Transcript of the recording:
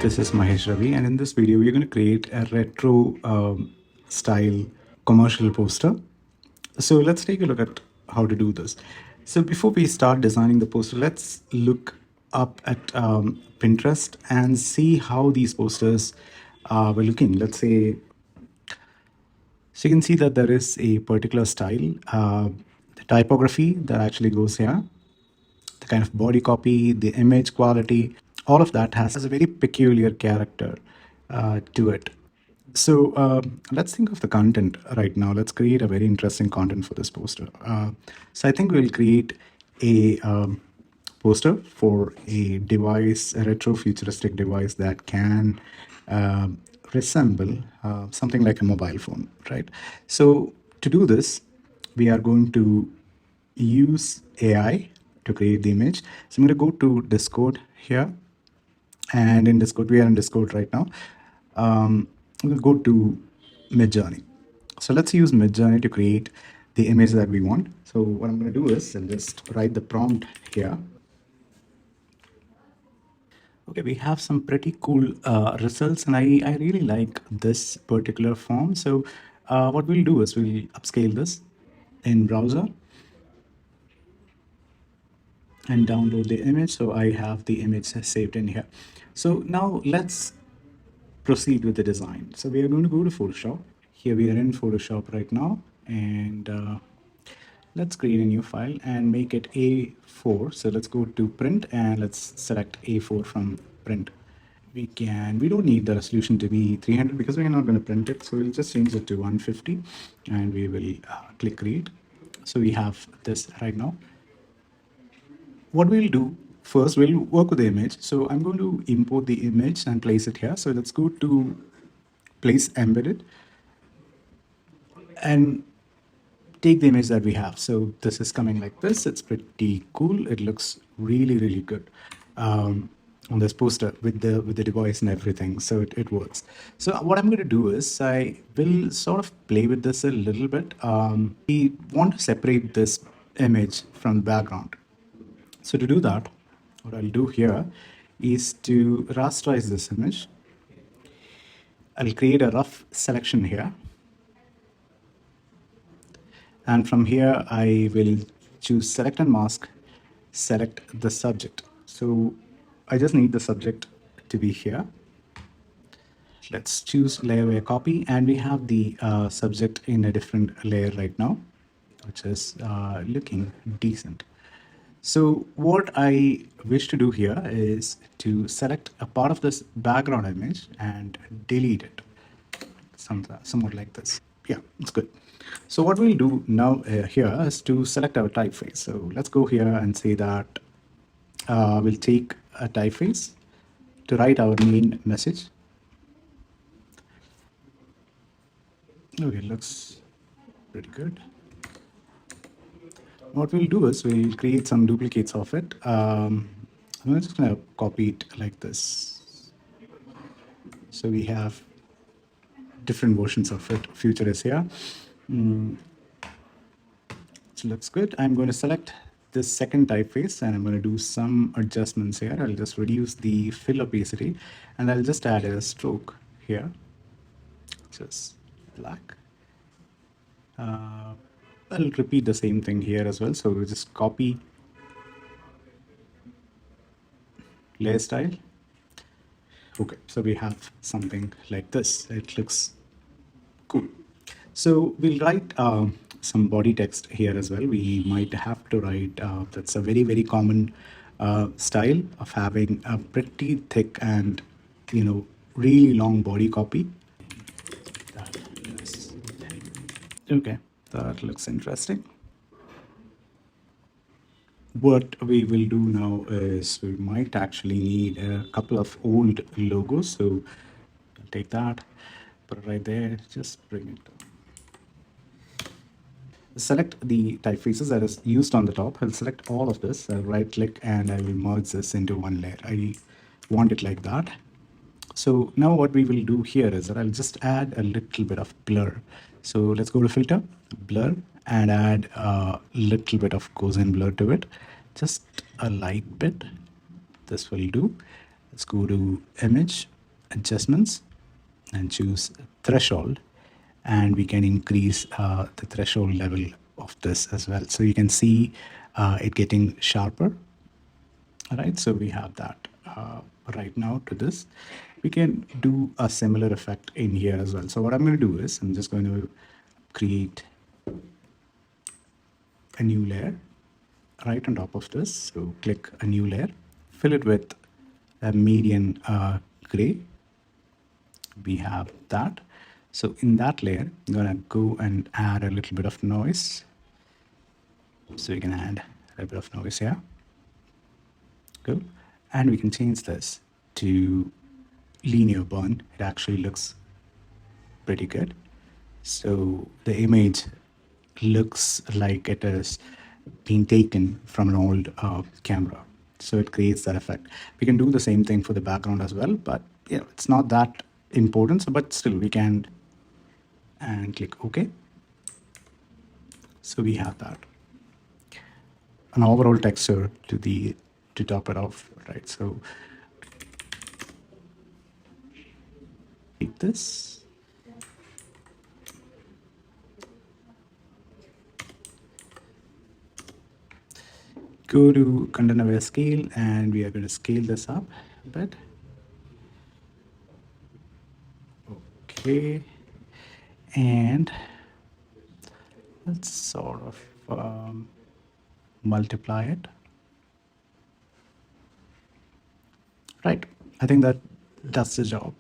This is Mahesh Ravi, and in this video, we're going to create a retro style commercial poster. So let's take a look at how to do this. So before we start designing the poster, let's look up at Pinterest and see how these posters were looking. Let's say, so you can see that there is a particular style, the typography that actually goes here, the kind of body copy, the image quality, all of that has a very peculiar character to it. So let's think of the content right now. Let's create a very interesting content for this poster. So I think we'll create a poster for a device, a retro futuristic device that can resemble something like a mobile phone, right? So to do this, we are going to use AI to create the image. So I'm going to go to Discord here. And in Discord, we are in Discord right now. We'll go to Midjourney. So let's use Midjourney to create the image that we want. So what I'm going to do is I'll just write the prompt here. Okay, we have some pretty cool results, and I really like this particular form. So what we'll do is we'll upscale this in browser and download the image. So I have the image saved in here. So now let's proceed with the design. So we are going to go to Photoshop. Here we are in Photoshop right now, and let's create a new file and make it A4. So let's go to print and let's select A4 from print. We don't need the resolution to be 300 because we're not going to print it. So we'll just change it to 150 and we will click create. So we have this right now. What we'll do first, we'll work with the image. So I'm going to import the image and place it here. So let's go to place embedded and take the image that we have. So this is coming like this. It's pretty cool. It looks really, really good on this poster with the device and everything. So it works. So what I'm going to do is I will sort of play with this a little bit. We want to separate this image from the background. So to do that, what I'll do here is to rasterize this image. I'll create a rough selection here. And from here, I will choose select and mask, select the subject. So I just need the subject to be here. Let's choose layer copy, and we have the subject in a different layer right now, which is looking decent. So what I wish to do here is to select a part of this background image and delete it, somewhat like this. Yeah, it's good. So what we'll do now here is to select our typeface. So let's go here and say that we'll take a typeface to write our main message. Okay, looks pretty good. What we'll do is we'll create some duplicates of it. I'm just going to copy it like this. So we have different versions of it. Future is here. So looks good. I'm going to select this second typeface and I'm going to do some adjustments here. I'll just reduce the fill opacity and I'll just add a stroke here, just black. I'll repeat the same thing here as well. So we'll just copy layer style. Okay, so we have something like this. It looks cool. So we'll write some body text here as well. We might have to write, that's a very, very common style of having a pretty thick and, really long body copy. Okay, that looks interesting. What we will do now is we might actually need a couple of old logos. So I'll take that, put it right there, just bring it down. Select the typefaces that is used on the top. I'll select all of this. I'll right click and I will merge this into one layer. I want it like that. So now what we will do here is that I'll just add a little bit of blur. So let's go to filter, blur, and add a little bit of Gaussian blur to it. Just a light bit. This will do. Let's go to image, adjustments and choose threshold, and we can increase the threshold level of this as well. So you can see it getting sharper. All right, so we have that right now to this. We can do a similar effect in here as well. So what I'm going to do is I'm just going to create a new layer right on top of this. So click a new layer, fill it with a median gray. We have that. So in that layer, I'm gonna go and add a little bit of noise. So we can add a little bit of noise here. Good. And we can change this to linear burn. It actually looks pretty good. So the image looks like it has been taken from an old camera. So it creates that effect. We can do the same thing for the background as well, but yeah, it's not that important. So, but still we can, and click OK. So we have that. An overall texture to top it off, right? So take this. Go to content aware scale, and we are going to scale this up a bit. Okay. And let's sort of multiply it. Right. I think that does the job.